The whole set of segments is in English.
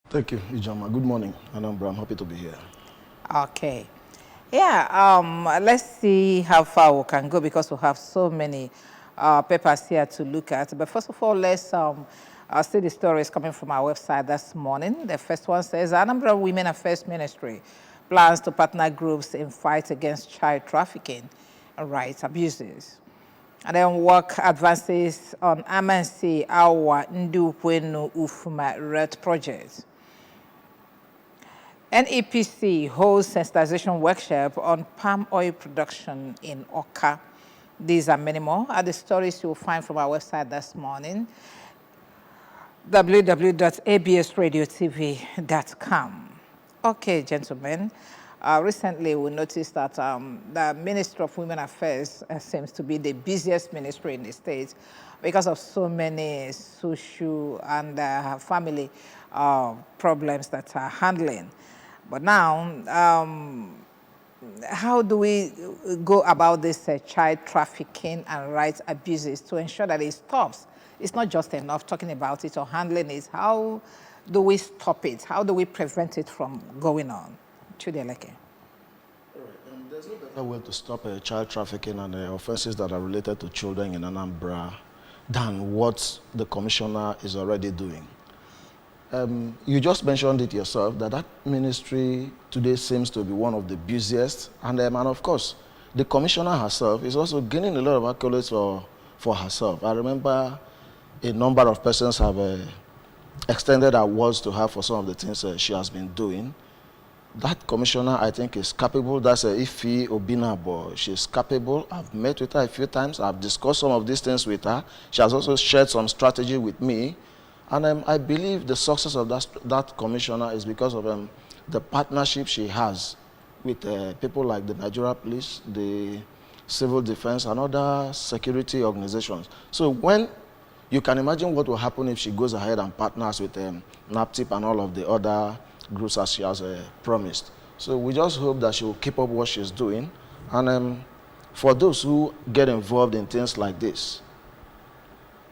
Thank you, Ijama. Good morning, Anambra. I'm happy to be here. Okay. Yeah, let's see how far we can go because we have so many papers here to look at. But first of all, let's see the stories coming from our website this morning. The first one says, Anambra Women Affairs Ministry plans to partner groups in fight against child trafficking and rights abuses. And then work advances on Amansi Awa Ndu Kwenu Ufuma Red project. NEPC holds sensitization workshop on palm oil production in Oka. These and many more are the stories you'll find from our website this morning, www.absradiotv.com. Okay, gentlemen. Recently, we noticed that the Ministry of Women Affairs seems to be the busiest ministry in the state because of so many social and family problems that are handling. But now, how do we go about this child trafficking and rights abuses to ensure that it stops? It's not just enough talking about it or handling it. How do we stop it? How do we prevent it from going on? Chudieleke. There's no better way to stop child trafficking and offenses that are related to children in Anambra than what the commissioner is already doing. You just mentioned it yourself, that ministry today seems to be one of the busiest. And of course, the commissioner herself is also gaining a lot of accolades for herself. I remember a number of persons have extended awards to her for some of the things she has been doing. That commissioner, I think, is capable. That's Ife Obinabo. She's capable. I've met with her a few times. I've discussed some of these things with her. She has also shared some strategy with me. And I believe the success of that commissioner is because of the partnership she has with people like the Nigeria Police, the Civil Defense, and other security organizations. So when you can imagine what will happen if she goes ahead and partners with NAPTIP and all of the other groups as she has promised. So we just hope that she will keep up what she's doing. And for those who get involved in things like this,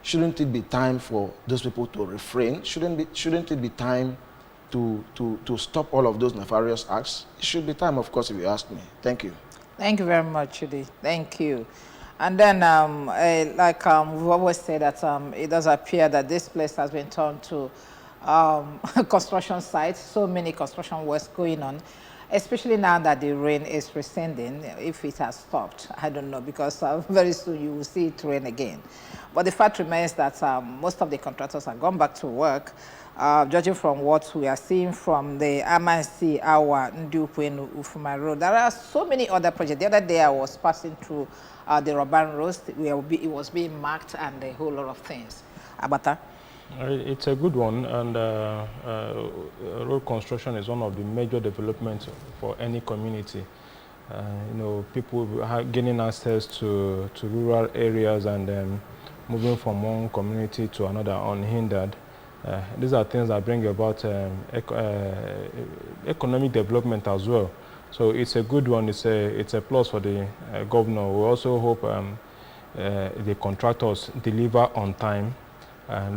shouldn't it be time for those people to refrain? Shouldn't it be time to stop all of those nefarious acts? It should be time, of course, if you ask me. Thank you. Thank you very much, Chudi. Thank you. And then, we've always said that it does appear that this place has been turned to construction sites. So many construction works going on, especially now that the rain is receding. If it has stopped, I don't know, because very soon you will see it rain again. But the fact remains that most of the contractors have gone back to work. Judging from what we are seeing from the Amansi Awa Ndukwenu Ufuma Road, there are so many other projects. The other day I was passing through the Roban Roast, where it was being marked and a whole lot of things. Abata? It's a good one, and road construction is one of the major developments for any community. People gaining access to rural areas and moving from one community to another unhindered. These are things that bring about economic development as well. So it's a good one. It's a plus for the governor. We also hope the contractors deliver on time.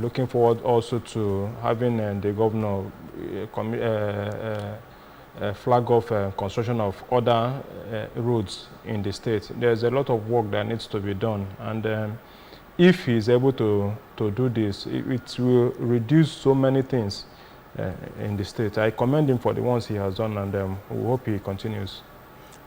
Looking forward also to having the governor flag off construction of other roads in the state. There's a lot of work that needs to be done, and if he's able to do this, it will reduce so many things in the state. I commend him for the ones he has done, and we hope he continues.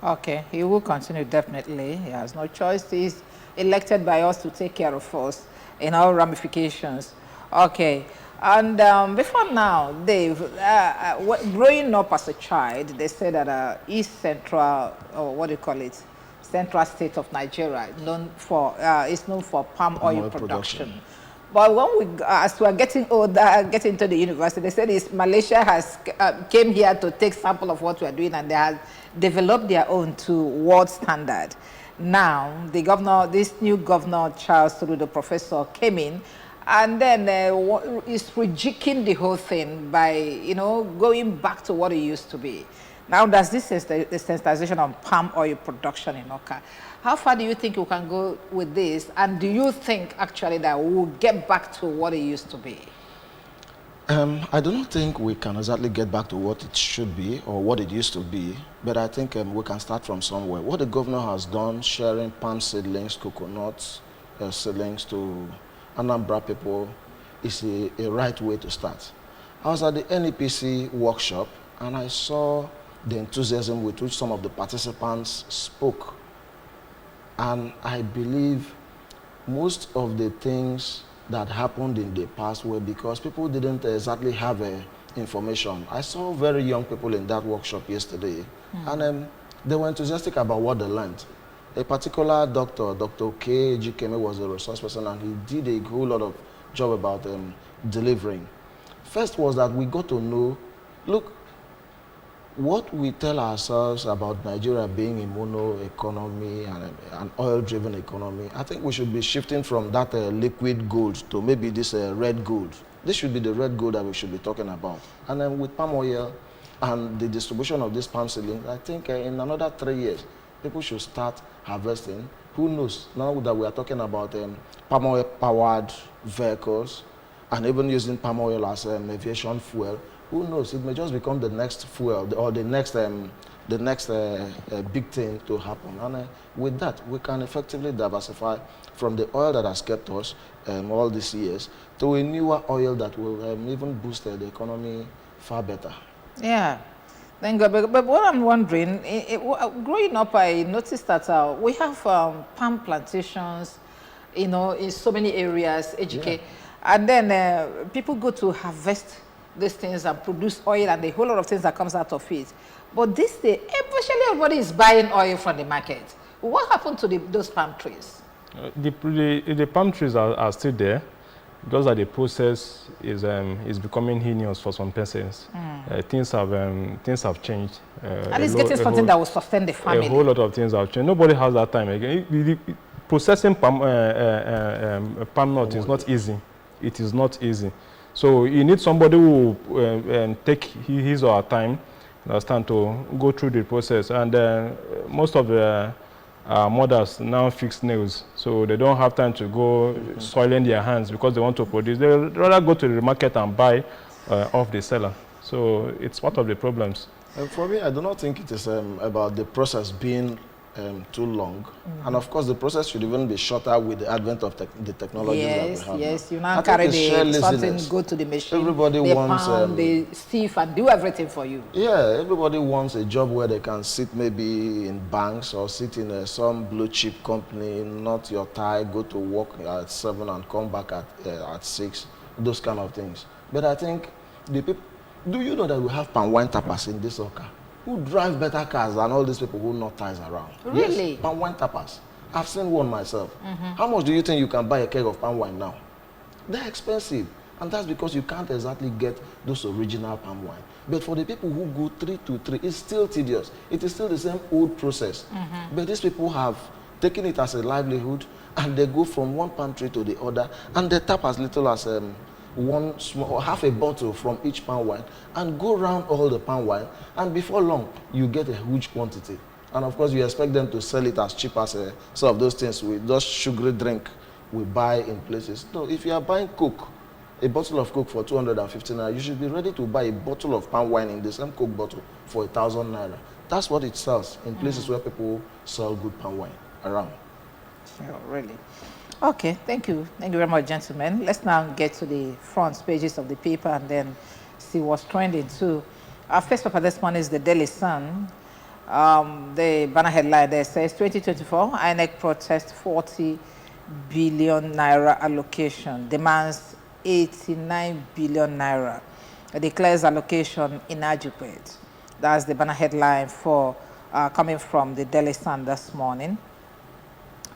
Okay, he will continue, definitely. He has no choice. He's elected by us to take care of us in all ramifications. Okay, and before now, Dave, growing up as a child, they say that East Central, or what do you call it, Central State of Nigeria, is known for palm oil production. But when as we are getting older, getting into the university, they said Malaysia has came here to take sample of what we are doing, and they have developed their own to world standard. Now, the governor, this new governor, Charles Soludo, the professor, came in, and then is rejigging the whole thing by, going back to what it used to be. Now, does this is the sensitization on palm oil production in Oka? How far do you think you can go with this? And do you think actually that we'll get back to what it used to be? I do not think we can exactly get back to what it should be or what it used to be, but I think we can start from somewhere. What the governor has done, sharing palm seedlings, coconut seedlings to Anambra people, is a right way to start. I was at the NEPC workshop and I saw the enthusiasm with which some of the participants spoke. And I believe most of the things that happened in the past were because people didn't exactly have information. I saw very young people in that workshop yesterday, and they were enthusiastic about what they learned. A particular doctor, Dr. K. Jikeme, was a resource person, and he did a whole lot of job about delivering. First was that we got to know, look, what we tell ourselves about Nigeria being a mono economy and an oil-driven economy, I think we should be shifting from that liquid gold to maybe this red gold. This should be the red gold that we should be talking about. And then with palm oil and the distribution of this palm seedling, I think in another 3 years, people should start harvesting. Who knows, now that we are talking about palm oil-powered vehicles and even using palm oil as aviation fuel, who knows? It may just become the next fuel or the next big thing to happen. And with that, we can effectively diversify from the oil that has kept us all these years to a newer oil that will even boost the economy far better. Yeah. Thank God. But what I'm wondering, growing up, I noticed that we have palm plantations, you know, in so many areas, educate, and then people go to harvest these things and produce oil and a whole lot of things that comes out of it. But this day, virtually everybody is buying oil from the market. What happened to those palm trees? The palm trees are still there, because the process is becoming heinous for some persons. Things have changed. At least getting something that will sustain the family. A whole lot of things have changed. Nobody has that time again. Processing palm nut is not easy. It is not easy. So you need somebody who will take his or her time, understand, to go through the process. And most of the mothers now fix nails, so they don't have time to go soiling their hands because they want to produce. They rather go to the market and buy off the seller. So it's part of the problems. For me, I do not think it is about the process being too long. And of course, the process should even be shorter with the advent of the technology that we have. Yes, you now carry something, go to the machine, everybody wants, they sieve and do everything for you. Yeah, everybody wants a job where they can sit maybe in banks or sit in some blue chip company, not your tie, go to work at 7 and come back at 6, those kind of things. But I think the people, do you know that we have palm wine tappers in this Oka who drive better cars than all these people who not ties around? Really? Yes, palm wine tappers. I've seen one myself. How much do you think you can buy a keg of palm wine now? They're expensive. And that's because you can't exactly get those original palm wine. But for the people who go 3 to 3, it's still tedious. It is still the same old process. But these people have taken it as a livelihood, and they go from one palm tree to the other, and they tap as little as one small or half a bottle from each palm wine and go around all the palm wine, and before long you get a huge quantity. And of course you expect them to sell it as cheap as some of those things with just sugary drink we buy in places. No, if you are buying Coke, a bottle of Coke for 250 naira, you should be ready to buy a bottle of palm wine in the same Coke bottle for 1,000 naira. That's what it sells in places where people sell good palm wine around. Oh, really? Okay, thank you. Thank you very much, gentlemen. Let's now get to the front pages of the paper and then see what's trending too. Our first paper this morning is the Daily Sun. The banner headline there says 2024 INEC protest 40 billion naira allocation, demands 89 billion naira, declares allocation inadequate. That's the banner headline for coming from the Daily Sun this morning.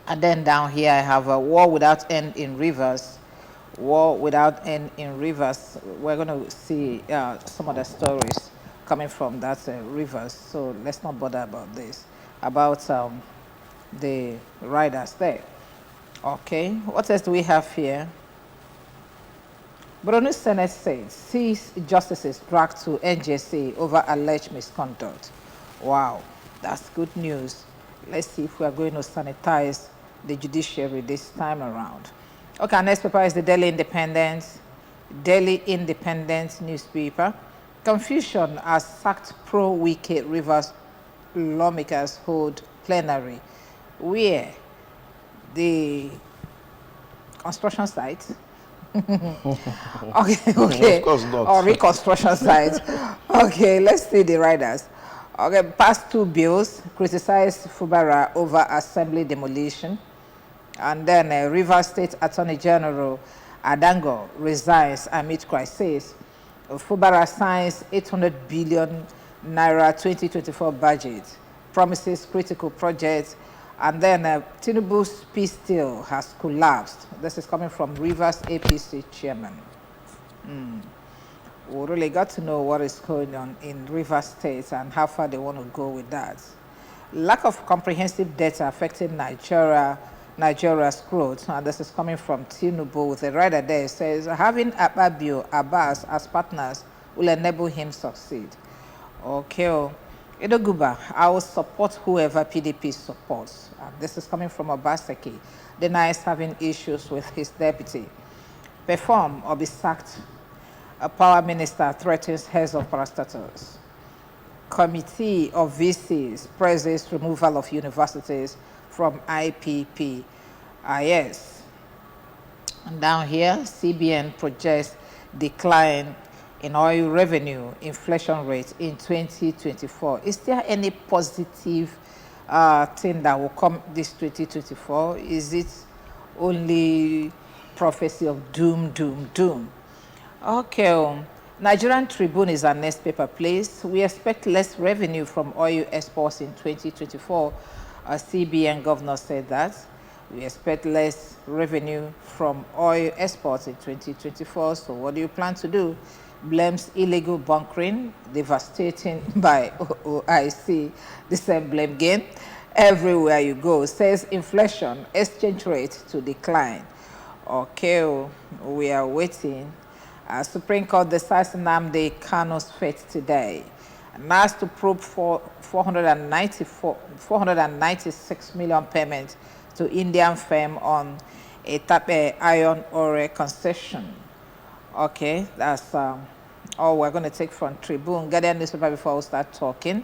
And then down here I have a war without end in Rivers. War without end in Rivers. We're going to see some of the stories coming from that Rivers. So let's not bother about this, about the riders there. Okay, what else do we have here? Borno Senate says 6 justices dragged to NJC over alleged misconduct. Wow, that's good news. Let's see if we are going to sanitize the judiciary this time around. Okay, our next paper is the Daily Independent. Daily Independent newspaper. Confusion as sacked pro-Wike Rivers lawmakers hold plenary, where the construction site okay, Of course not. or reconstruction site. Okay, let's see the riders. Okay, past two bills criticize Fubara over assembly demolition. And then Rivers State Attorney General Adango resigns amid crisis. Fubara signs 800 billion naira 2024 budget, promises critical projects, and then Tinubu's peace deal has collapsed. This is coming from Rivers APC chairman. We really got to know what is going on in Rivers State and how far they want to go with that. Lack of comprehensive data affecting Nigeria's growth, and this is coming from Tinubu with a writer there. It says, having Akpabio, Abbas as partners will enable him succeed. Okay. Edoguba, I will support whoever PDP supports. This is coming from Obaseki. Denies having issues with his deputy. Perform or be sacked. A power minister threatens heads of parastatals. Committee of VCs praises removal of universities from IPP. Yes. And down here, CBN projects decline in oil revenue inflation rate in 2024. Is there any positive thing that will come this 2024? Is it only prophecy of doom, doom, doom? Okay. Nigerian Tribune is our next paper, please. We expect less revenue from oil exports in 2024. CBN governor said that. We expect less revenue from oil exports in 2024. So what do you plan to do? Blames illegal bunkering, devastating by OIC. The same blame game everywhere you go. Says inflation, exchange rate to decline. Okay, we are waiting. Supreme Court decides Nnamdi Kanu's fate today. And asked to probe for 496 million payment to Indian firm on a Tape iron ore concession. Okay, that's all we're going to take from Tribune. Guardian newspaper before we start talking.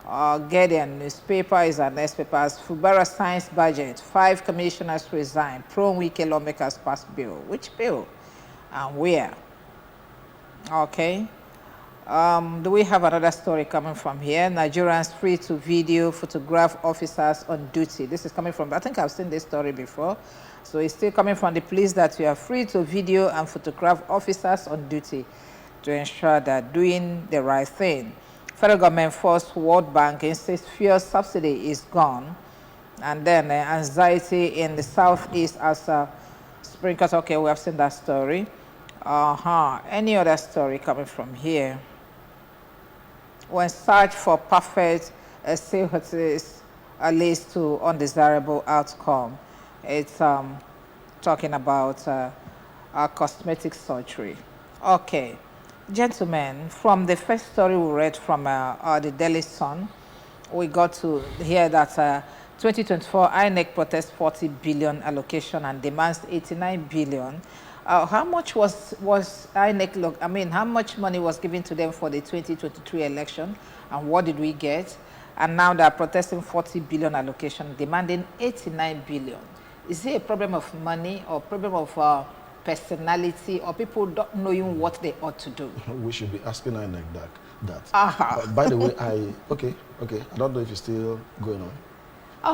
Guardian newspaper is our next paper. Fubara science budget. 5 commissioners resign. Pro-Wike lawmakers pass bill. Which bill? And where? Okay. Do we have another story coming from here? Nigerians free to video, photograph officers on duty. This is coming from, I think I've seen this story before. So it's still coming from the police that you are free to video and photograph officers on duty to ensure that doing the right thing. Federal government forced World Bank insists fuel subsidy is gone. And then anxiety in the southeast as Supreme Court. Okay, we have seen that story. Any other story coming from here? When search for perfect leads to undesirable outcome. It's talking about cosmetic surgery. Okay, gentlemen, from the first story we read from the Daily Sun, we got to hear that 2024 INEC protests 40 billion allocation and demands 89 billion. How much was INEC, how much money was given to them for the 2023 election, and what did we get? And now they're protesting 40 billion allocation, demanding 89 billion. Is it a problem of money or problem of personality or people not knowing what they ought to do? We should be asking INEC that. Aha. By the way, I don't know if it's still going on.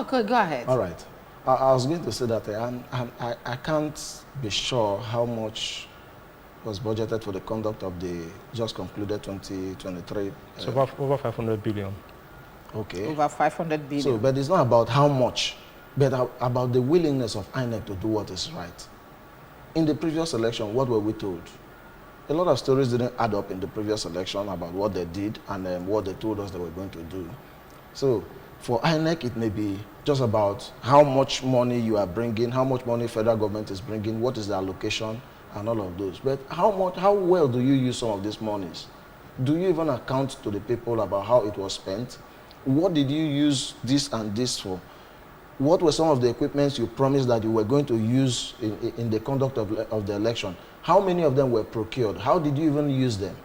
Okay, go ahead. All right. I was going to say that I can't be sure how much was budgeted for the conduct of the just concluded 2023. It's over 500 billion. Okay. Over 500 billion. So, but it's not about how much, but about the willingness of INEC to do what is right. In the previous election, what were we told? A lot of stories didn't add up in the previous election about what they did and what they told us they were going to do. So, for INEC, it may be just about how much money you are bringing, how much money federal government is bringing, what is the allocation, and all of those. But how well do you use some of these monies? Do you even account to the people about how it was spent? What did you use this and this for? What were some of the equipments you promised that you were going to use in the conduct of the election? How many of them were procured? How did you even use them?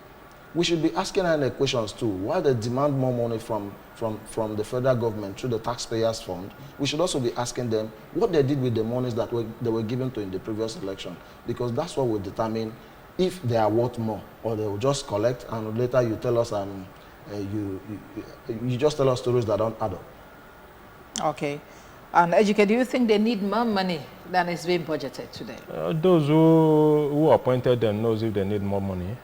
We should be asking INEC questions too. Why they demand more money from the federal government through the taxpayers fund? We should also be asking them what they did with the monies that they were given to in the previous election, because that's what will determine if they are worth more, or they will just collect and later you tell us you just tell us stories that don't add up. Okay. And Ejike, do you think they need more money than is being budgeted today? Those who appointed them knows if they need more money.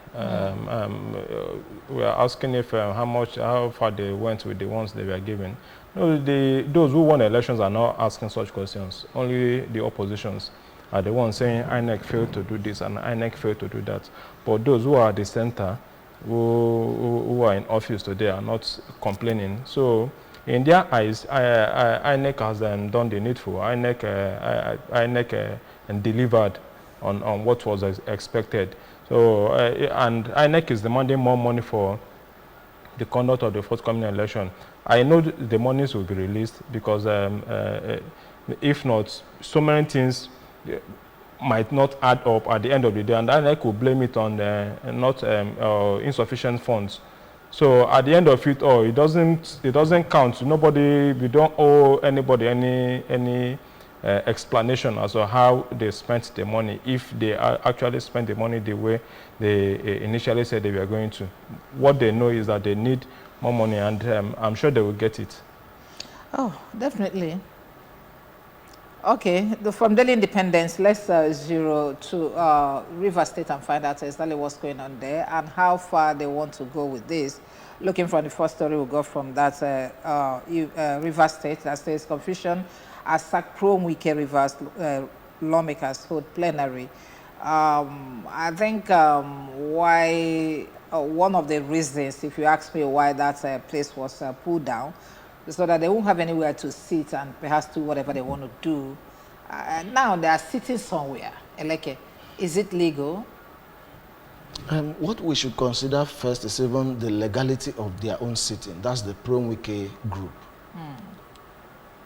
We are asking if how far they went with the ones they were given. No, those who won elections are not asking such questions. Only the oppositions are the ones saying INEC failed to do this and INEC failed to do that. But those who are at the center, who are in office today, are not complaining. So in their eyes, INEC has done the needful. INEC delivered on what was expected. So, and INEC is demanding more money for the conduct of the forthcoming election. I know the monies will be released because if not, so many things might not add up at the end of the day, and INEC will blame it on insufficient funds. So at the end of it all, it doesn't count. We don't owe anybody any explanation as to how they spent the money, if they actually spent the money the way they initially said they were going to. What they know is that they need more money, and I'm sure they will get it. Oh, definitely. Okay, from Daily Independence, let's zero to Rivers State and find out exactly what's going on there and how far they want to go with this. Looking from the first story we got from that Rivers State, that says confusion as sacked pro-Wike Rivers lawmakers hold plenary. I think one of the reasons, if you ask me why that place was pulled down, so that they won't have anywhere to sit and perhaps do whatever they want to do. Now they are sitting somewhere. Like, is it legal? What we should consider first is even the legality of their own sitting. That's the pro-Wike group.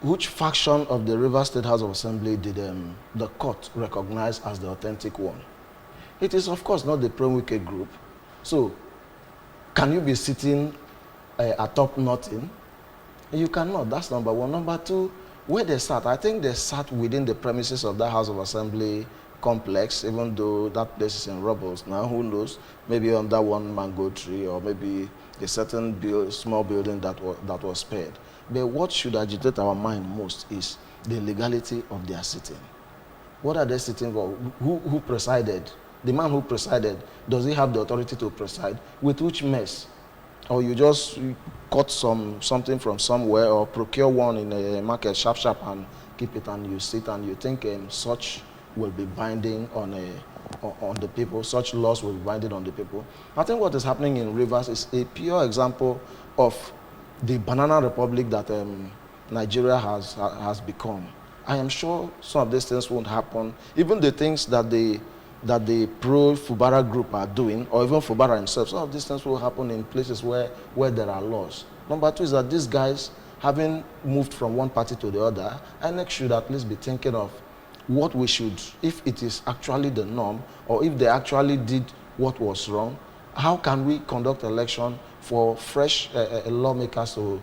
Which faction of the Rivers State House of Assembly did the court recognize as the authentic one? It is, of course, not the pro-Wike group. So, can you be sitting atop nothing? You cannot. That's number one. Number two, where they sat, I think they sat within the premises of that House of Assembly complex, even though that place is in rubbles now. Who knows? Maybe under one mango tree, or maybe a certain small building that was spared. But what should agitate our mind most is the legality of their sitting. What are they sitting for? Who presided? The man who presided, does he have the authority to preside? With which mess? Or you just cut something from somewhere, or procure one in a market, sharp, and keep it, and you sit and you think such will be binding on the people, such laws will be binding on the people. I think what is happening in Rivers is a pure example of the banana republic that Nigeria has become. I am sure some of these things won't happen. Even the things that the pro-Fubara group are doing, or even Fubara himself, some of these things will happen in places where there are laws. Number two is that these guys, having moved from one party to the other, INEC should at least be thinking of what we should, if it is actually the norm, or if they actually did what was wrong, how can we conduct election for fresh lawmakers to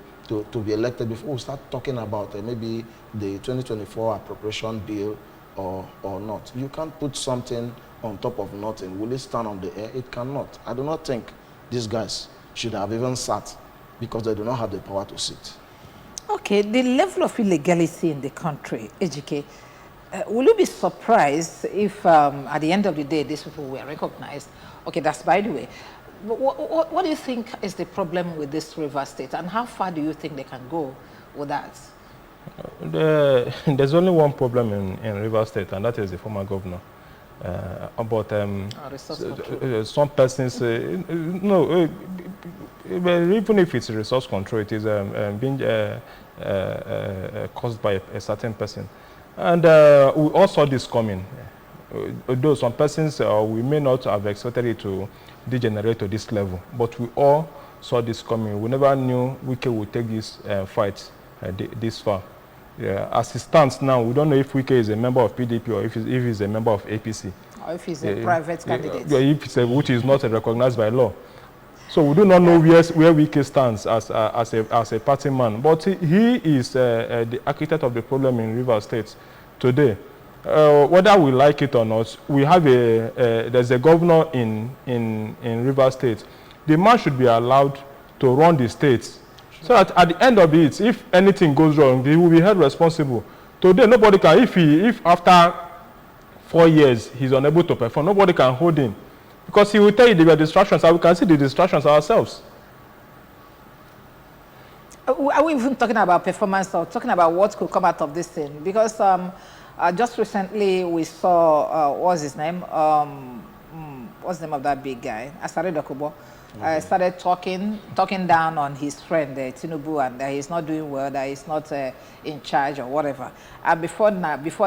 be elected before we start talking about maybe the 2024 appropriation bill or not. You can't put something on top of nothing. Will it stand on the air? It cannot. I do not think these guys should have even sat, because they do not have the power to sit. Okay, the level of illegality in the country, Ejike, will you be surprised if at the end of the day these people were recognized? Okay, that's by the way. What do you think is the problem with this Rivers State, and how far do you think they can go with that? There's only one problem in Rivers State, and that is the former governor. But some persons, no, even if it's resource control, it is being caused by a certain person. And we all saw this coming. Though some persons, we may not have expected it to degenerate to this level, but we all saw this coming. We never knew Wike would take this fight this far. Yeah, as it stands now, we don't know if Wike is a member of PDP or if he's a member of APC. Or if he's a private candidate. If it's which is not recognized by law. So we do not know where Wike stands as a party man, but he is the architect of the problem in Rivers State today. Whether we like it or not, we have there's a governor in Rivers State. The man should be allowed to run the state, so that at the end of it, if anything goes wrong, he will be held responsible. Today, nobody can, if after 4 years he's unable to perform, nobody can hold him. Because he will tell you there were distractions, and we can see the distractions ourselves. Are we even talking about performance or talking about what could come out of this thing? Because just recently we saw, what's his name? What's the name of that big guy? Asare Dokubo. Started talking down on his friend Tinubu, and that he's not doing well, that he's not in charge or whatever. And before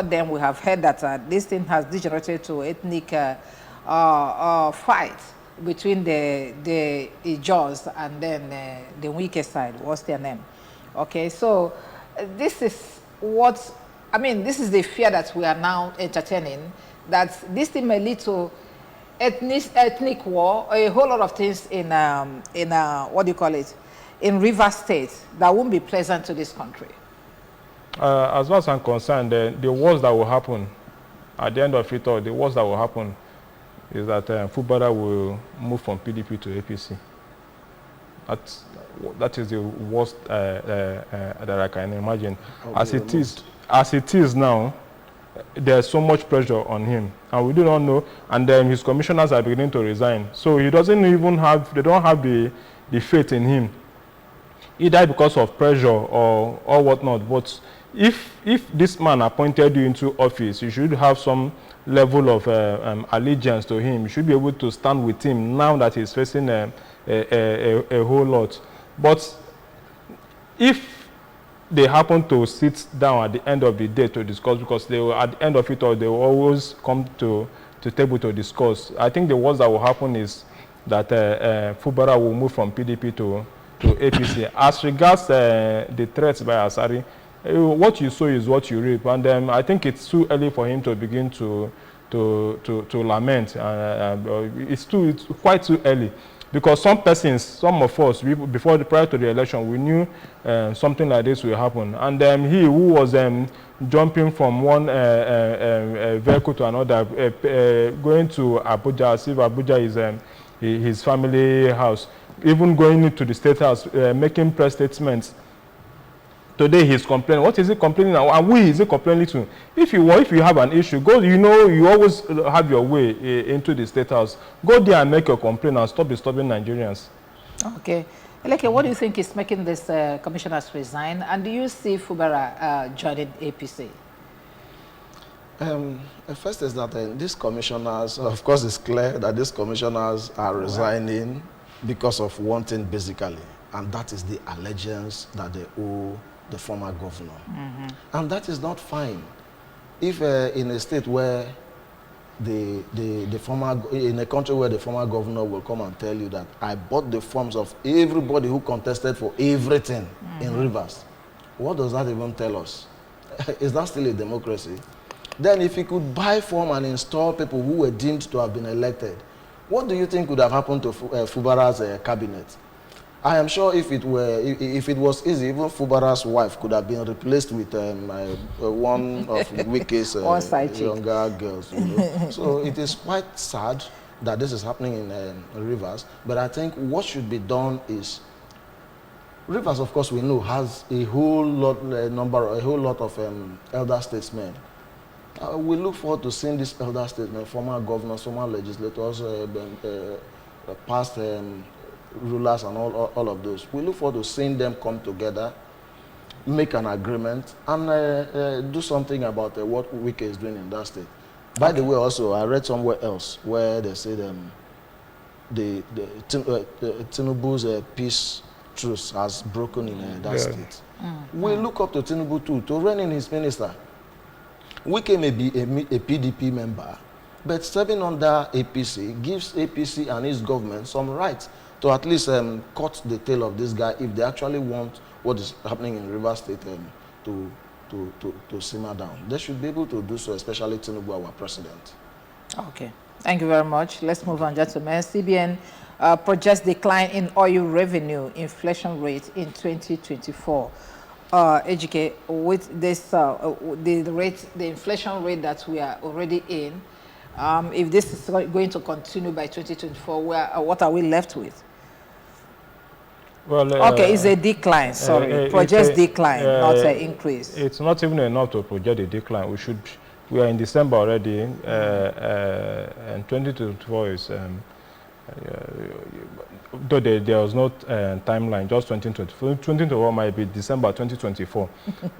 then, we have heard that this thing has degenerated to ethnic fight between the Ijaws and then the Wike side. What's their name? Okay, so this is what I mean. This is the fear that we are now entertaining, that this thing may lead to ethnic war, a whole lot of things in what do you call it, in Rivers State that won't be pleasant to this country. As far as I'm concerned, the worst that will happen at the end of it all, the worst that will happen is that Fubara will move from PDP to APC. That is the worst that I can imagine. As it is now, there's so much pressure on him, and we do not know. And then his commissioners are beginning to resign, so he doesn't even have. They don't have the faith in him, either because of pressure or whatnot. But if this man appointed you into office, you should have some level of allegiance to him. You should be able to stand with him now that he's facing a whole lot. But if they happen to sit down at the end of the day to discuss, because they will, at the end of it all, they will always come to table to discuss. I think the worst that will happen is that Fubara will move from PDP to APC. As regards the threats by Asari, what you sow is what you reap, and I think it's too early for him to begin to lament. It's quite too early. Because some persons, some of us, prior to the election, we knew something like this will happen. And he who was jumping from one vehicle to another, going to Abuja, as if Abuja is his family house, even going into the State House, making press statements. Today he's complaining. What is he complaining now? And who is he complaining to? If you have an issue, go. You always have your way into the State House. Go there and make your complaint and stop disturbing Nigerians. Okay. Eleke, what do you think is making this commissioners resign? And do you see Fubara joining APC? First is that these commissioners, of course, it's clear that these commissioners are resigning because of one thing, basically, and that is the allegiance that they owe the former governor. And that is not fine. If in a state where in a country where the former governor will come and tell you that I bought the forms of everybody who contested for everything in Rivers, what does that even tell us? Is that still a democracy? Then if he could buy form and install people who were deemed to have been elected, what do you think would have happened to Fubara's cabinet? I am sure if it was easy, even Fubara's wife could have been replaced with one of Wike's younger girls. So it is quite sad that this is happening in Rivers. But I think what should be done is, Rivers, of course, we know has a whole lot of elder statesmen. We look forward to seeing these elder statesmen, former governors, former legislators, past rulers and all of those. We look forward to seeing them come together, make an agreement, and do something about what Wike is doing in that state. By the way, also, I read somewhere else where they said Tinubu's peace truce has broken in that state. We look up to Tinubu too, to rein in his minister. Wike may be a PDP member, but serving under APC gives APC and his government some rights to at least cut the tail of this guy if they actually want what is happening in Rivers State to simmer down. They should be able to do so, especially Tinubu, our president. Okay, thank you very much. Let's move on, gentlemen. CBN projects decline in oil revenue inflation rate in 2024. Ejike, with this, the inflation rate that we are already in, if this is going to continue by 2024, what are we left with? Well, okay, it's a decline, sorry. Project decline, not an increase. It's not even enough to project a decline. We are in December already, and 2024 is, though there was no timeline, just 2024. 2024 might be December 2024.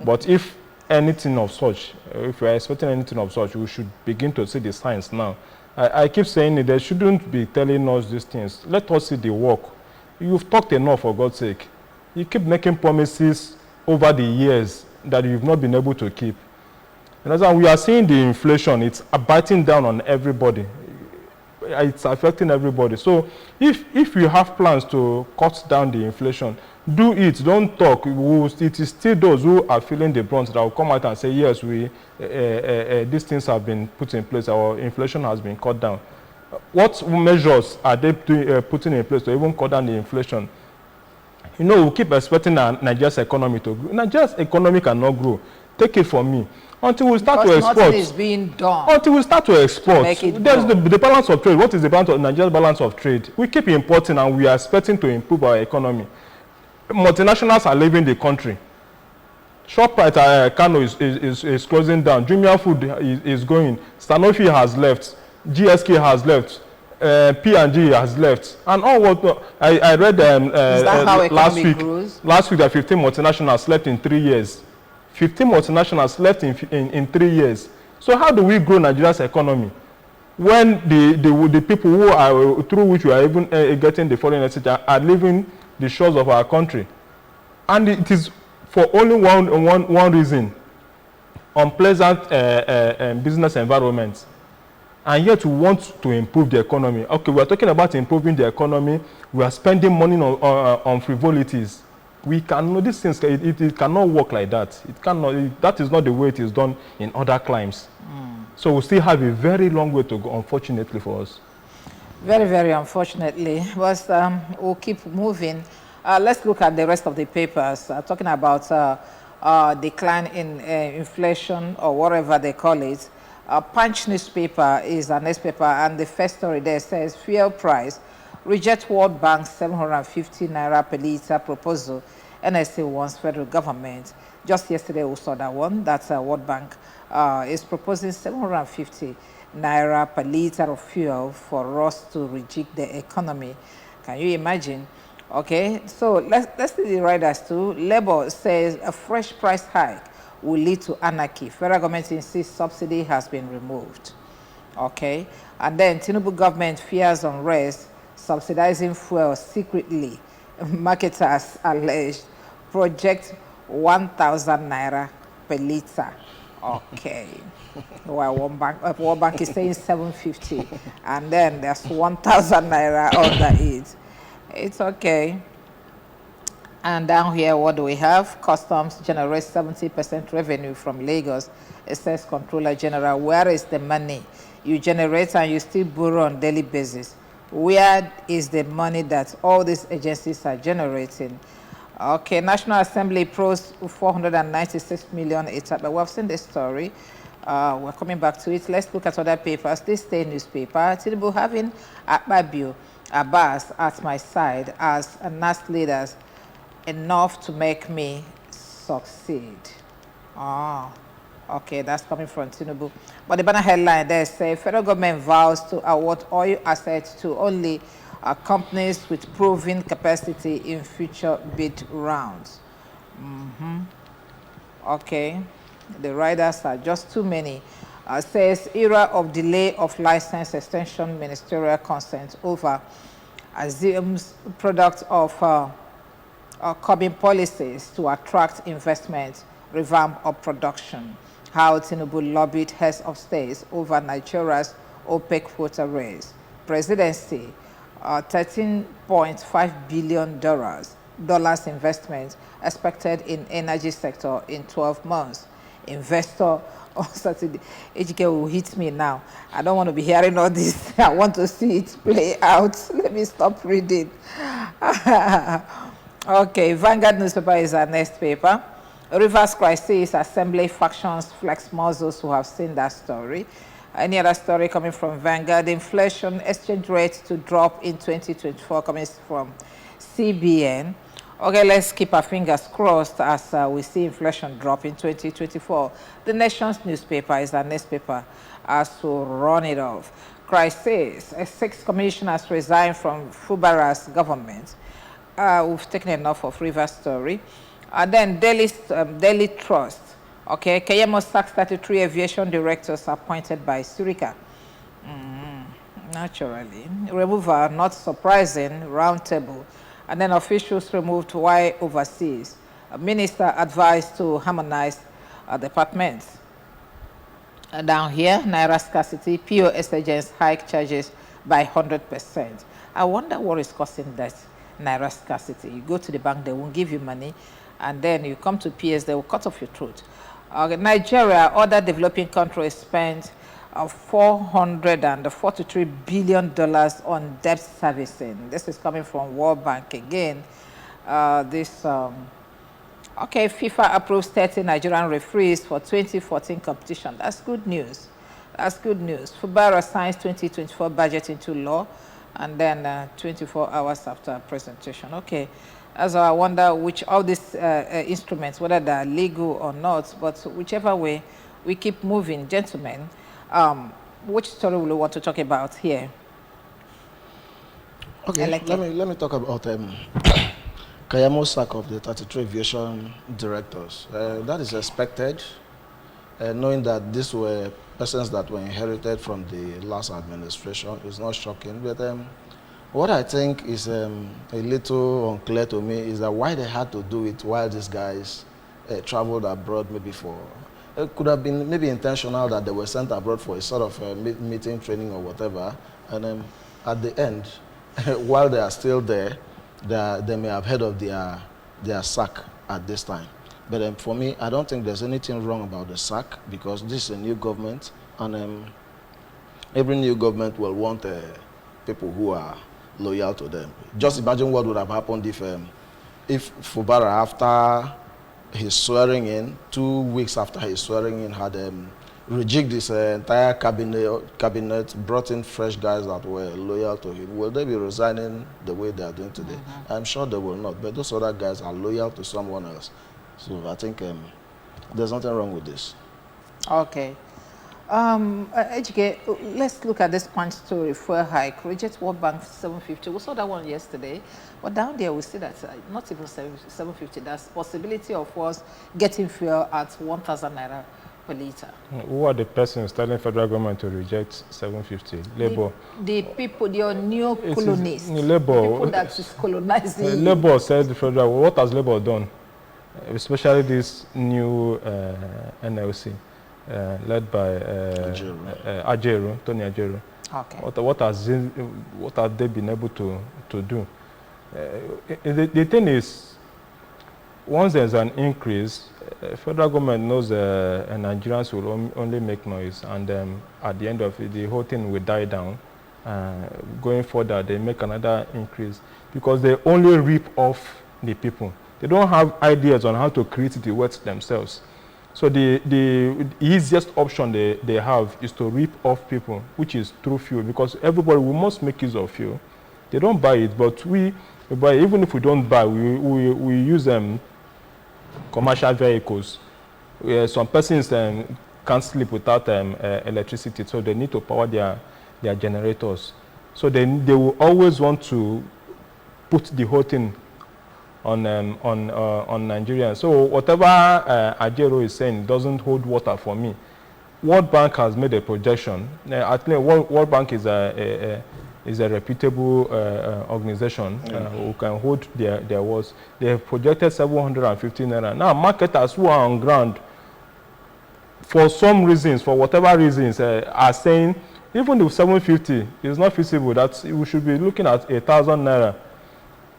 But if anything of such, if we are expecting anything of such, we should begin to see the signs now. I keep saying it, they shouldn't be telling us these things. Let us see the work. You've talked enough, for God's sake. You keep making promises over the years that you've not been able to keep. And we are seeing the inflation, it's biting down on everybody. It's affecting everybody. So if you have plans to cut down the inflation, do it, don't talk. It is still those who are feeling the brunt that will come out and say, yes, these things have been put in place, our inflation has been cut down. What measures are they putting in place to even cut down the inflation? You know, we keep expecting Nigeria's economy to grow. Nigeria's economy cannot grow. Take it from me. Until we start to export. Nothing is being done. Until we start to export. There's the balance of trade. What is the balance of Nigeria's balance of trade? We keep importing and we are expecting to improve our economy. Multinationals are leaving the country. Shoprite Kano is closing down. Jumia Food is going. Sanofi has left. GSK has left, P&G has left, and all what I read last week that 15 multinationals left in 3 years. 15 multinationals left in 3 years. So how do we grow Nigeria's economy when the people who are through which we are even getting the foreign exchange are leaving the shores of our country? And it is for only one reason: unpleasant business environment. And yet we want to improve the economy. Okay, we are talking about improving the economy. We are spending money on frivolities. We cannot, these things, it cannot work like that. It cannot, that is not the way it is done in other climes. So we still have a very long way to go, unfortunately, for us. Very, very unfortunately. But we'll keep moving. Let's look at the rest of the papers, talking about decline in inflation, or whatever they call it. Punch newspaper is a newspaper, and the first story there says fuel price reject World Bank's 750 naira per litre proposal. NSA wants federal government. Just yesterday we saw that one. That's World Bank is proposing 750 naira per litre of fuel for us to rejig the economy. Can you imagine? Okay, so let's see the riders too. Labour says a fresh price hike will lead to anarchy. Federal government insists subsidy has been removed. Okay, and then Tinubu government fears unrest, subsidizing fuel secretly. Marketers alleged project 1,000 naira per litre. Okay, well, World Bank is saying 750, and then there's 1,000 naira under it. It's okay. And down here, what do we have? Customs generates 70% revenue from Lagos. It says Controller General, where is the money you generate and you still borrow on daily basis? Where is the money that all these agencies are generating? Okay, National Assembly pros 496 million. But we've seen this story. We're coming back to it. Let's look at other papers. This day newspaper, Tinubu having Akpabio Abbas at my side as a NAS leaders, enough to make me succeed. Okay, that's coming from Tinubu. But the banner headline there says federal government vows to award oil assets to only companies with proven capacity in future bid rounds. Okay, the riders are just too many. Says era of delay of license extension, ministerial consent over, assumes product of curbing policies to attract investment, revamp of production. How Tinubu lobbied heads of states over Nigeria's OPEC quota raise. Presidency, $13.5 billion investment expected in energy sector in 12 months. investor on Saturday. HK will hit me now. I don't want to be hearing all this. I want to see it play out. Let me stop reading. Okay, Vanguard newspaper is our next paper. Rivers crisis, assembly factions flex muscles who have seen that story. Any other story coming from Vanguard? Inflation, exchange rate to drop in 2024 coming from CBN. Okay, let's keep our fingers crossed as we see inflation drop in 2024. The Nation's newspaper is our next paper as to run it off. Crisis, 6 commissioners resigned from Fubara's government. We've taken enough of Rivers story. Then Daily Trust. Okay, Keyamo sacks 33 aviation directors appointed by Surika. Naturally. Removal, not surprising, roundtable. And then officials removed while overseas. A minister advised to harmonize departments. Down here, Naira scarcity, POS agents hike charges by 100%. I wonder what is causing that Naira scarcity. You go to the bank, they won't give you money, and then you come to PS, they will cut off your throat. Nigeria, other developing countries spent $443 billion on debt servicing. This is coming from World Bank again. Okay, FIFA approves 30 Nigerian referees for 2014 competition. That's good news. That's good news. Fubara signs 2024 budget into law, and then 24 hours after presentation. Okay, so I wonder which of these instruments, whether they're legal or not, but whichever way, we keep moving. Gentlemen, which story will you want to talk about here? Okay, let me talk about Kayamo's sack of the 33 aviation directors. That is expected, knowing that these were persons that were inherited from the last administration. It's not shocking, but what I think is a little unclear to me is that why they had to do it while these guys traveled abroad, maybe for, it could have been maybe intentional that they were sent abroad for a sort of meeting, training or whatever, and at the end, while they are still there, they may have heard of their sack at this time. But for me, I don't think there's anything wrong about the sack, because this is a new government, and every new government will want people who are loyal to them. Just imagine what would have happened if Fubara, after his swearing in, 2 weeks after his swearing in, had rejigged his entire cabinet, brought in fresh guys that were loyal to him. Will they be resigning the way they are doing today? I'm sure they will not, but those other guys are loyal to someone else. So I think there's nothing wrong with this. Okay. HK, let's look at this punch story. Fuel hike, Reject World Bank 750. We saw that one yesterday, but down there we see that not even 750. There's possibility of us getting fuel at 1,000 naira per liter. Who are the persons telling federal government to reject 750? Labour. The people, the neo-colonists. Labour. The people that is colonizing. Labour said the federal. What has Labour done? Especially this new NLC led by Ajaero, Tony Ajaero. Okay. What have they been able to do? The thing is, once there's an increase, federal government knows Nigerians will only make noise, and at the end of it, the whole thing will die down. Going further, they make another increase because they only rip off the people. They don't have ideas on how to create the wealth themselves. So the easiest option they have is to rip off people, which is through fuel, because everybody, we must make use of fuel. They don't buy it, but we buy. Even if we don't buy, we use commercial vehicles. Some persons can't sleep without electricity, so they need to power their generators. So they will always want to put the whole thing on Nigerians. So whatever Ajaero is saying doesn't hold water for me. World Bank has made a projection. I think World Bank is a reputable organization who can hold their words. They have projected 750 naira. Now marketers who are on ground, for some reasons, for whatever reasons, are saying even if 750 is not feasible, that we should be looking at 1,000 naira.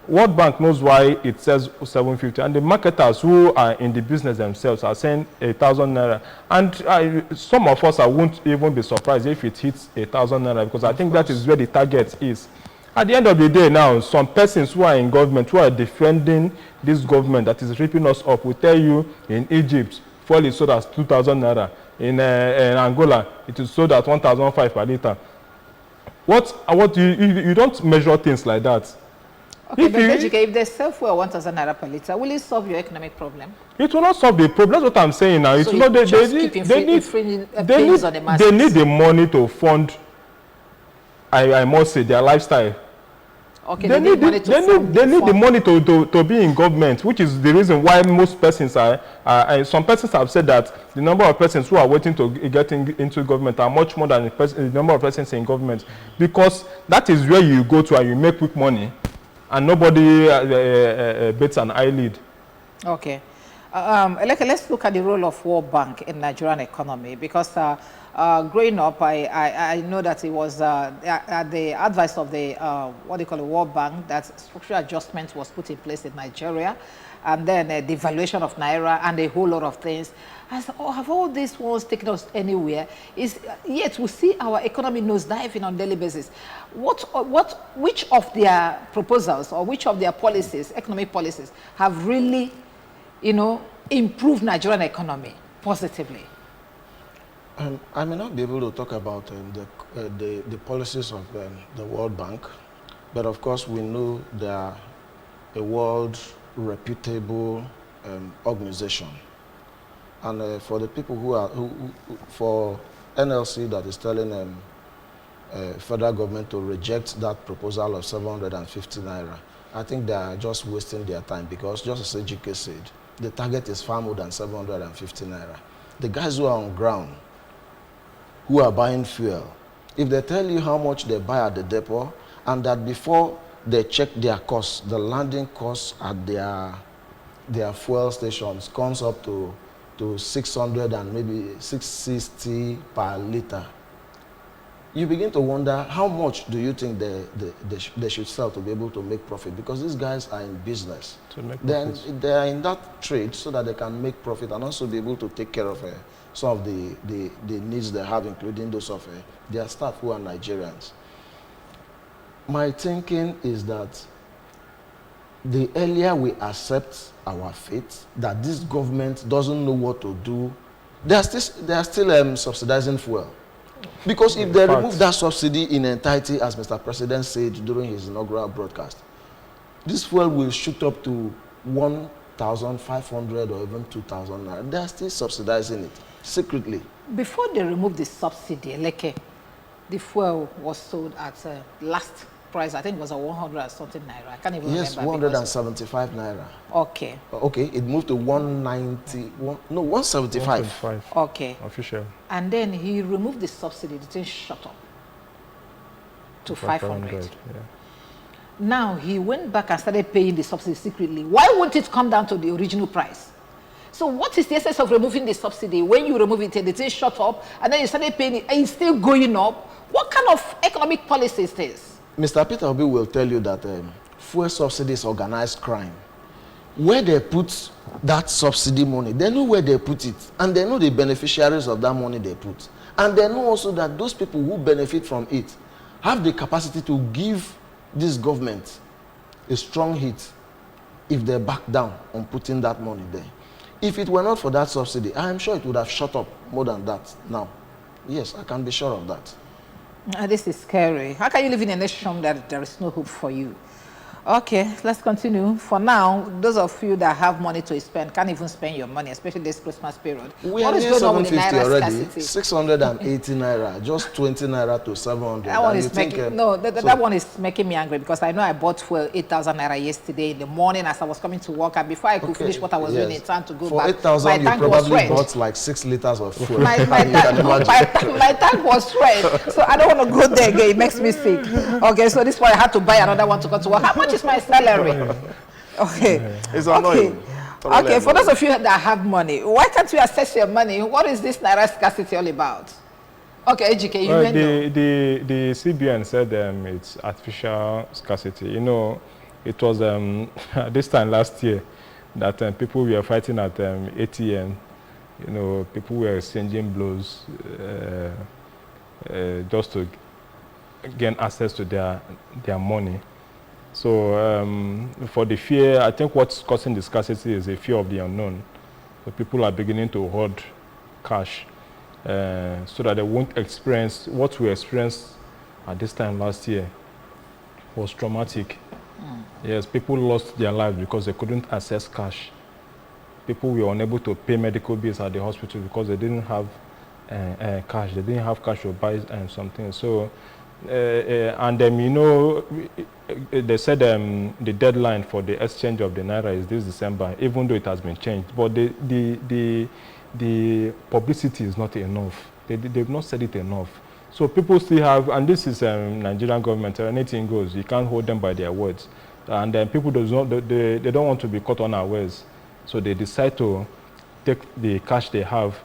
World Bank knows why it says 750, and the marketers who are in the business themselves are saying 1,000 naira. And some of us won't even be surprised if it hits 1,000 naira, because I think that is where the target is. At the end of the day now, some persons who are in government, who are defending this government that is ripping us up, will tell you in Egypt, fuel is sold at 2,000 naira. In Angola, it is sold at 1,500 per liter. What you don't measure things like that. Okay, but if they sell fuel 1,000 naira per liter, will it solve your economic problem? It will not solve the problem. That's what I'm saying now. So they need the money to fund, I must say, their lifestyle. Okay, they need the money to be in government, which is the reason why most persons are, some persons have said that the number of persons who are waiting to get into government are much more than the number of persons in government, because that is where you go to and you make quick money, and nobody bets an eyelid. Okay. Let's look at the role of World Bank in Nigerian economy, because growing up, I know that it was at the advice of the what they call the World Bank that structural adjustment was put in place in Nigeria, and then the devaluation of Naira and a whole lot of things. Have all these ones taken us anywhere? Yet we see our economy nosediving on a daily basis. Which of their proposals or which of their policies, economic policies, have really, improved Nigerian economy positively? I may not be able to talk about the policies of the World Bank, but of course we know they are a world reputable organization. And for the people for NLC that is telling federal government to reject that proposal of 750 naira, I think they are just wasting their time, because just as Ejike said, the target is far more than 750 naira. The guys who are on ground, who are buying fuel, if they tell you how much they buy at the depot, and that before they check their costs, the landing costs at their fuel stations comes up to 600 and maybe 660 per liter, you begin to wonder how much do you think they should sell to be able to make profit, because these guys are in business. They are in that trade so that they can make profit and also be able to take care of some of the needs they have, including those of their staff who are Nigerians. My thinking is that the earlier we accept our fate, that this government doesn't know what to do, they are still subsidizing fuel. Because if they remove that subsidy in entirety, as Mr. President said during his inaugural broadcast, this fuel will shoot up to 1,500 or even 2,000 naira. They are still subsidizing it secretly. Before they removed the subsidy, the fuel was sold at last price, I think it was a 100 something naira. I can't even remember. Yes, 175 naira. Okay. Okay, it moved to 175. 125. Okay. Official. And then he removed the subsidy, the thing shut up to 500. Yeah. Now he went back and started paying the subsidy secretly. Why won't it come down to the original price? So what is the essence of removing the subsidy? When you remove it, the thing shut up, and then you started paying it, and it's still going up. What kind of economic policy is this? Mr. Peter Obi will tell you that fuel subsidy is organized crime. Where they put that subsidy money, they know where they put it, and they know the beneficiaries of that money they put. And they know also that those people who benefit from it have the capacity to give this government a strong hit if they back down on putting that money there. If it were not for that subsidy, I am sure it would have shot up more than that now. Yes, I can be sure of that. This is scary. How can you live in a nation that there is no hope for you? Okay, let's continue. For now, those of you that have money to spend can't even spend your money, especially this Christmas period. We are near 750 already. 680 naira, just 20 naira to 700. That one is making, that one is making me angry, because I know I bought fuel 8,000 naira yesterday in the morning as I was coming to work, and before I could finish what I was doing in time to go back. For 8,000, you probably bought like 6 liters of fuel. My tank was red, so I don't want to go there again. It makes me sick. Okay, so this is why I had to buy another one to go to work. How much is my salary? Okay. It's annoying. Okay, for those of you that have money, why can't you assess your money? What is this naira scarcity all about? Okay, Ejike, you may know. The CBN said it's artificial scarcity. It was this time last year that people were fighting at ATM. You know, people were exchanging blows just to gain access to their money. So for the fear, I think what's causing the scarcity is a fear of the unknown. So people are beginning to hoard cash so that they won't experience what we experienced at this time last year was traumatic. Yes, people lost their lives because they couldn't access cash. People were unable to pay medical bills at the hospital because they didn't have cash. They didn't have cash to buy something. So, and you know, they said the deadline for the exchange of the naira is this December, even though it has been changed. But the publicity is not enough. They've not said it enough. So people still have, and this is Nigerian government, anything goes. You can't hold them by their words. And people they don't want to be caught unawares. So they decide to take the cash they have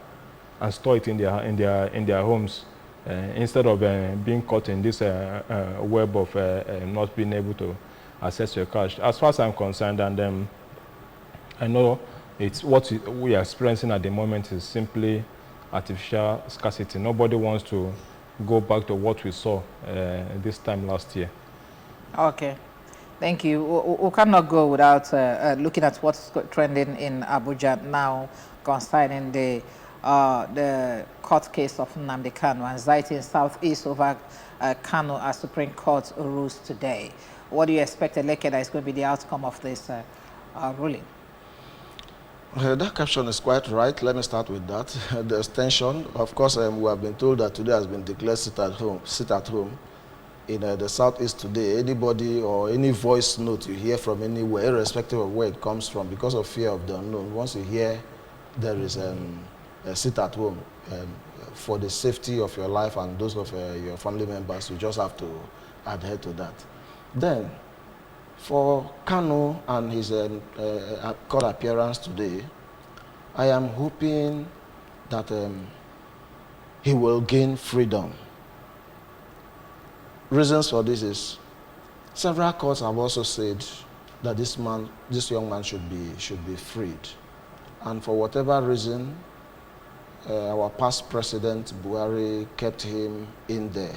and store it in their homes instead of being caught in this web of not being able to access your cash. As far as I'm concerned, and I know it's what we are experiencing at the moment is simply artificial scarcity. Nobody wants to go back to what we saw this time last year. Okay. Thank you. We cannot go without looking at what's trending in Abuja now concerning the court case of Nnamdi Kanu, anxiety in Southeast over Kanu as Supreme Court rules today. What do you expect, Elekeda, is going to be the outcome of this ruling? That caption is quite right. Let me start with that. There's tension. Of course, we have been told that today has been declared sit at home. In the Southeast today, anybody or any voice note you hear from anywhere, irrespective of where it comes from, because of fear of the unknown, once you hear there is a sit at home, for the safety of your life and those of your family members, you just have to adhere to that. Then, for Kanu and his court appearance today, I am hoping that he will gain freedom. Reasons for this is several courts have also said that this young man should be freed, and for whatever reason, our past president Buhari kept him in there.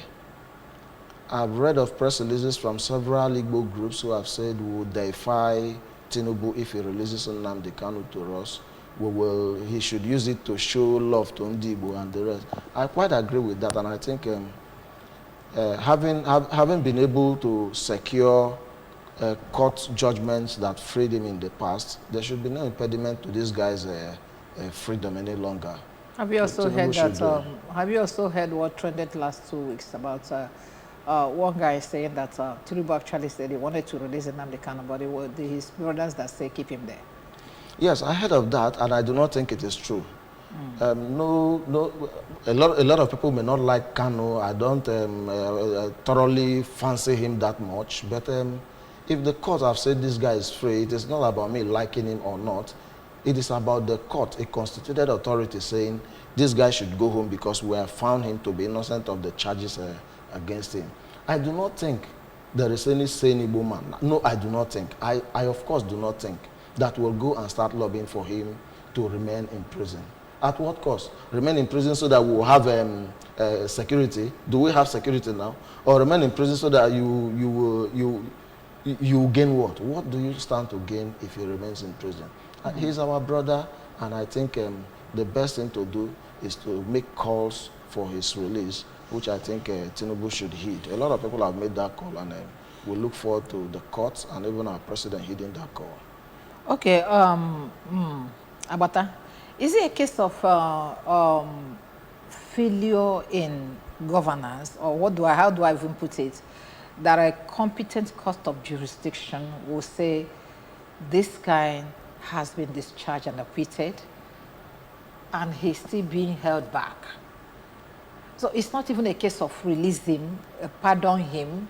I've read of press releases from several Igbo groups who have said we will defy Tinubu if he releases Nnamdi Kanu to us. He should use it to show love to Ndibo and the rest. I quite agree with that, and I think having been able to secure court judgments that freed him in the past, there should be no impediment to this guy's freedom any longer. Have you also heard that? Have you also heard what trended last 2 weeks about one guy saying that Tinubu actually said he wanted to release Nnamdi Kanu, but it was his brothers that say keep him there? Yes, I heard of that, and I do not think it is true. A lot of people may not like Kanu. I don't thoroughly fancy him that much. But if the court have said this guy is free, it is not about me liking him or not. It is about the court, a constituted authority, saying this guy should go home because we have found him to be innocent of the charges against him. I do not think there is any sane Igbo man. No, I do not think. I of course do not think that will go and start lobbying for him to remain in prison. At what cost? Remain in prison so that we will have security. Do we have security now? Or remain in prison so that you gain what? What do you stand to gain if he remains in prison? He's our brother, and I think the best thing to do is to make calls for his release, which I think Tinubu should heed. A lot of people have made that call, and we look forward to the courts and even our president heeding that call. Okay, Abata, is it a case of failure in governance, or how do I even put it, that a competent court of jurisdiction will say this guy has been discharged and acquitted, and he's still being held back? So it's not even a case of release him, pardon him.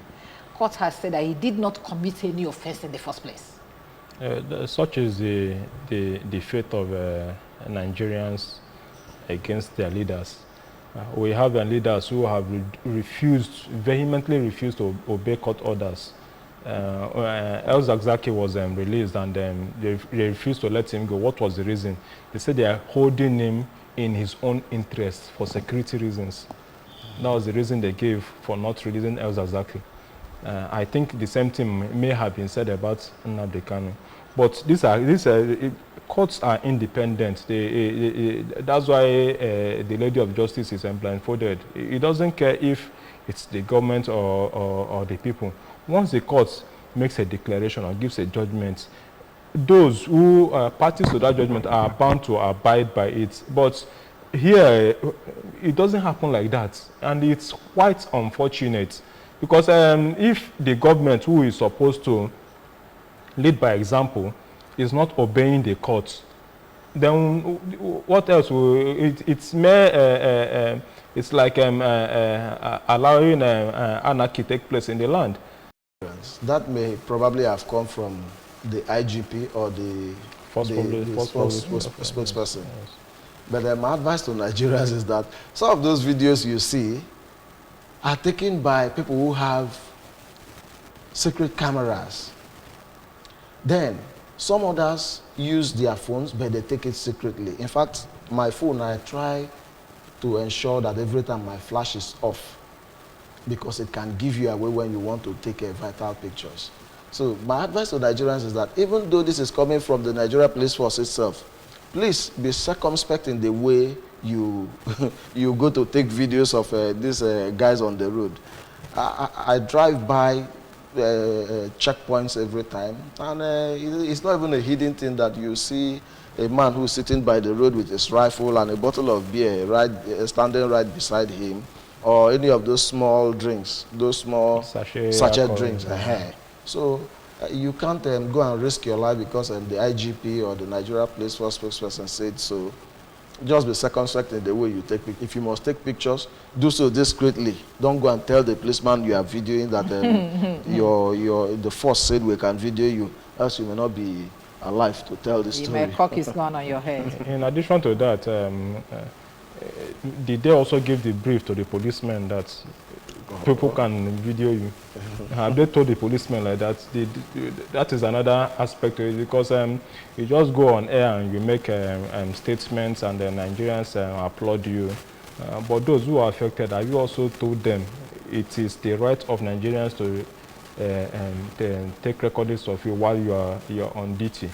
Court has said that he did not commit any offense in the first place. Such is the fate of Nigerians against their leaders. We have leaders who have vehemently refused to obey court orders. El Zakzaky was released, and they refused to let him go. What was the reason? They said they are holding him in his own interest for security reasons. That was the reason they gave for not releasing El Zakzaky. I think the same thing may have been said about Nnamdi Kanu. But courts are independent. That's why the Lady of Justice is blindfolded. It doesn't care if it's the government or the people. Once the court makes a declaration or gives a judgment, those who are parties to that judgment are bound to abide by it. But here, it doesn't happen like that. And it's quite unfortunate. Because if the government, who is supposed to lead by example, is not obeying the courts, then what else? It's mere, it's like allowing anarchy take place in the land. That may probably have come from the IGP or the spokesperson. Yes. But my advice to Nigerians is that some of those videos you see are taken by people who have secret cameras. Then some others use their phones, but they take it secretly. In fact, my phone, I try to ensure that every time my flash is off, because it can give you away when you want to take vital pictures. So my advice to Nigerians is that even though this is coming from the Nigeria Police Force itself, please be circumspect in the way you you go to take videos of these guys on the road. I drive by checkpoints every time, and it's not even a hidden thing that you see a man who's sitting by the road with his rifle and a bottle of beer standing right beside him, or any of those small drinks, those small sachet drinks. So you can't go and risk your life because the IGP or the Nigeria Police Force spokesperson said so. Just be circumspect in the way you take pictures. If you must take pictures, do so discreetly. Don't go and tell the policeman you are videoing that the force said we can video you, else you may not be alive to tell the story. You may cock his gun on your head. In addition to that, did they also give the brief to the policemen that people can video you? Have they told the policemen like that? That is another aspect to it, because you just go on air and you make statements, and the Nigerians applaud you. But those who are affected, have you also told them it is the right of Nigerians to take recordings of you while you're on duty?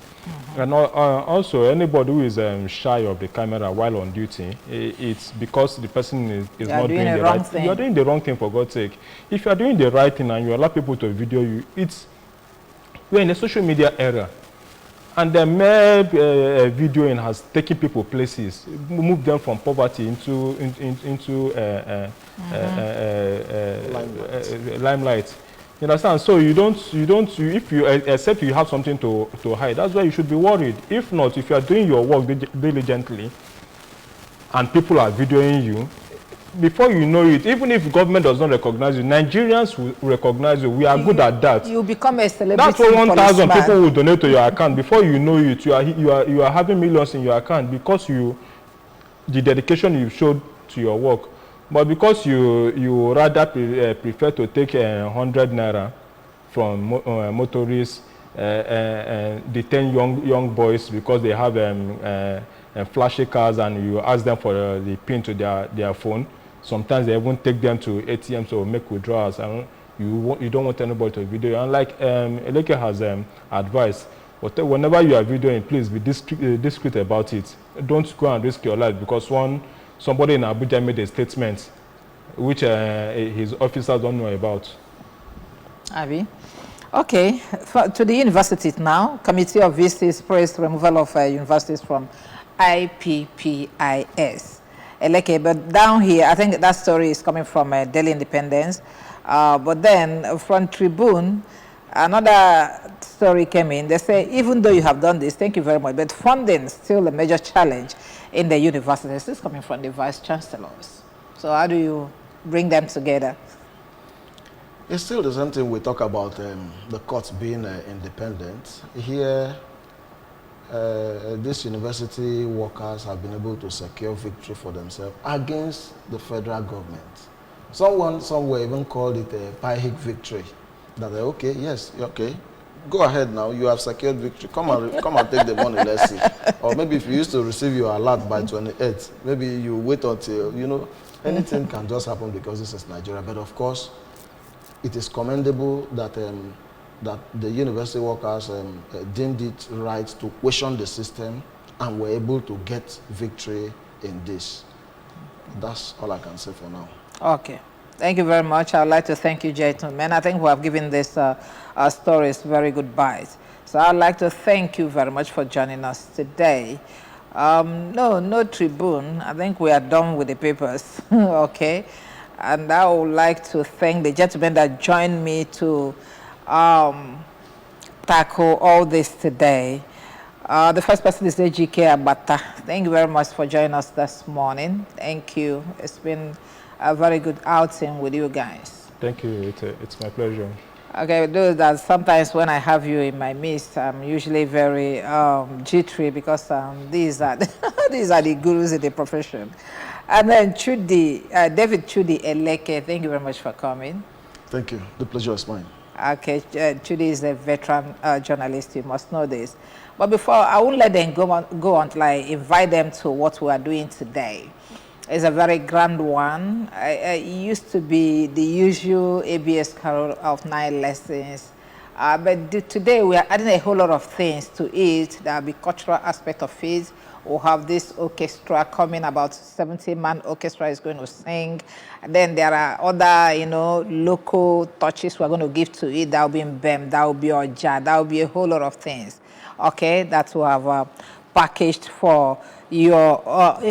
And also, anybody who is shy of the camera while on duty, it's because the person is not doing the right thing. You are doing the wrong thing, for God's sake. If you are doing the right thing and you allow people to video you, we're in a social media era. And the mere videoing has taken people places, moved them from poverty into limelight. You understand? So if you except you have something to hide, that's why you should be worried. If not, if you are doing your work diligently and people are videoing you, before you know it, even if government does not recognize you, Nigerians will recognize you. We are good at that. You become a celebrity. That's why 1,000 people will donate to your account. Before you know it, you are having millions in your account because the dedication you showed to your work. But because you rather prefer to take 100 naira from motorists, detain young boys because they have flashy cars, and you ask them for the PIN to their phone. Sometimes they even take them to ATMs to make withdrawals. And you don't want anybody to video. And like Eleke has advised, whenever you are videoing, please be discreet about it. Don't go and risk your life because somebody in Abuja made a statement which his officers don't know about. Abi? Okay, to the universities now. Committee of VCs praised removal of universities from IPPIS. Eleke, but down here, I think that story is coming from Daily Independence. But then from Tribune, another story came in. They say, even though you have done this, thank you very much, but funding is still a major challenge in the universities. This is coming from the vice chancellors. So how do you bring them together? It's still the same thing we talk about the courts being independent. Here, these university workers have been able to secure victory for themselves against the federal government. Someone somewhere even called it a Pyrrhic victory. That they're okay, yes, you're okay. Go ahead now, you have secured victory. Come and take the money, let's see. Or maybe if you used to receive your alert by 28th, maybe you wait until, you know, anything can just happen because this is Nigeria. But of course, it is commendable that that the university workers deemed it right to question the system and were able to get victory in this. That's all I can say for now. Okay. Thank you very much. I'd like to thank you, gentlemen. I think we have given this stories very good bites. So I'd like to thank you very much for joining us today. No Tribune. I think we are done with the papers. Okay. And I would like to thank the gentlemen that joined me to tackle all this today. The first person is AGK Abata. Thank you very much for joining us this morning. Thank you. It's been a very good outing with you guys. Thank you. It's my pleasure. Okay, those that sometimes when I have you in my midst, I'm usually very jittery because these are these are the gurus in the profession. And then Chudi, David Chudi Eleke, thank you very much for coming. Thank you. The pleasure is mine. Okay, Chudi is a veteran journalist. You must know this. But before, I won't let them go on till I invite them to what we are doing today. It's a very grand one. It used to be the usual ABS Carol of 9 lessons. But today we are adding a whole lot of things to it. There will be cultural aspect of it. We'll have this orchestra coming, about 70-man orchestra is going to sing. And then there are other, you know, local touches we're going to give to it. That will be Mbem, that will be Oja, that will be a whole lot of things. Okay, that will have packaged for your,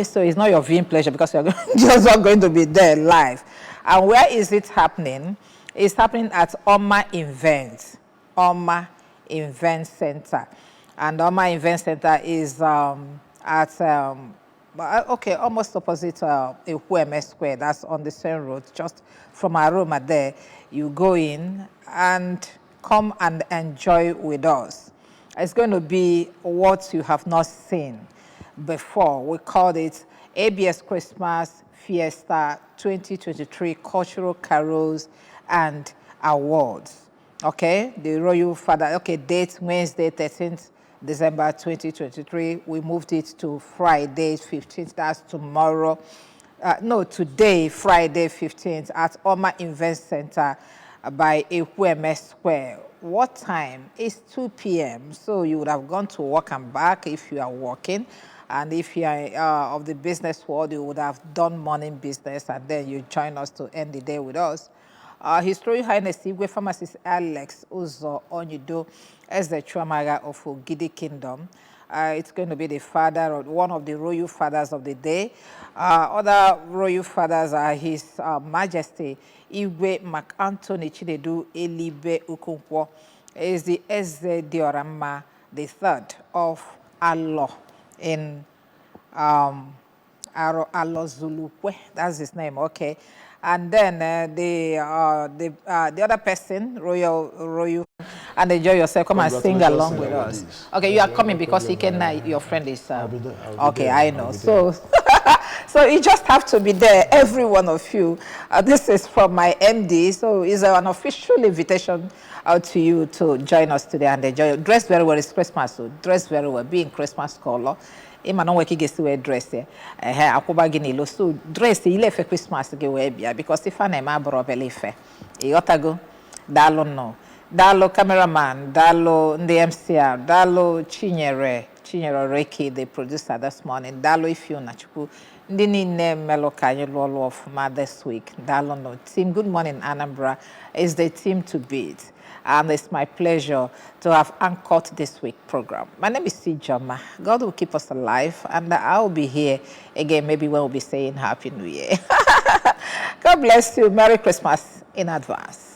so it's not your viewing pleasure because you're just not going to be there live. And where is it happening? It's happening at Oma Event Center. And Oma Event Center is at, okay, almost opposite Ehueme Square. That's on the same road, just from Aroma there. You go in and come and enjoy with us. It's going to be what you have not seen before. We called it ABS Christmas Fiesta 2023 Cultural Carols and Awards. Okay, the Royal Father, okay, date Wednesday, 13th December 2023. We moved it to Friday 15th, that's tomorrow. No, today, Friday 15th at Oma Event Center by Ehueme Square. What time? It's 2 p.m. So you would have gone to work and back if you are working. And if you are of the business world, you would have done morning business and then you join us to end the day with us. His Royal Highness Igwe Pharmacist Alex Uzo Onyudo as the Chuamaga of Ogidi Kingdom. It's going to be the father, or one of the royal fathers of the day. Other royal fathers are His Majesty Igwe Mark Anthony Chinedu Elibe Ukonkwo. Is the Eze Diorama, the third of Alo in Alo Zulukwe. That's his name, okay. And then the other person, royal, and enjoy yourself. Come and sing along with us. Okay, you are coming because your friend is. I'll be there. Okay, I know. So, so you just have to be there, every one of you. This is from my MD, so it's an official invitation out to you to join us today and enjoy. Dress very well. It's Christmas, so dress very well. Be in Christmas color. Ima no weki gesi we dress akoba gini lo so dress ile fe Christmas ge we bia because if na ma bro bele fe yotago dalo no dalo cameraman dalo the MCR dalo Chinyere Reki, the producer this morning, dalo Ifeoma Chukwu ndi niile melo ka anyị lụọ ọfụma this week dalo no team. Good morning Anambra is the team to beat. And it's my pleasure to have anchored this week's program. My name is C. Joma. God will keep us alive, and I'll be here again, maybe when we'll be saying Happy New Year. God bless you. Merry Christmas in advance.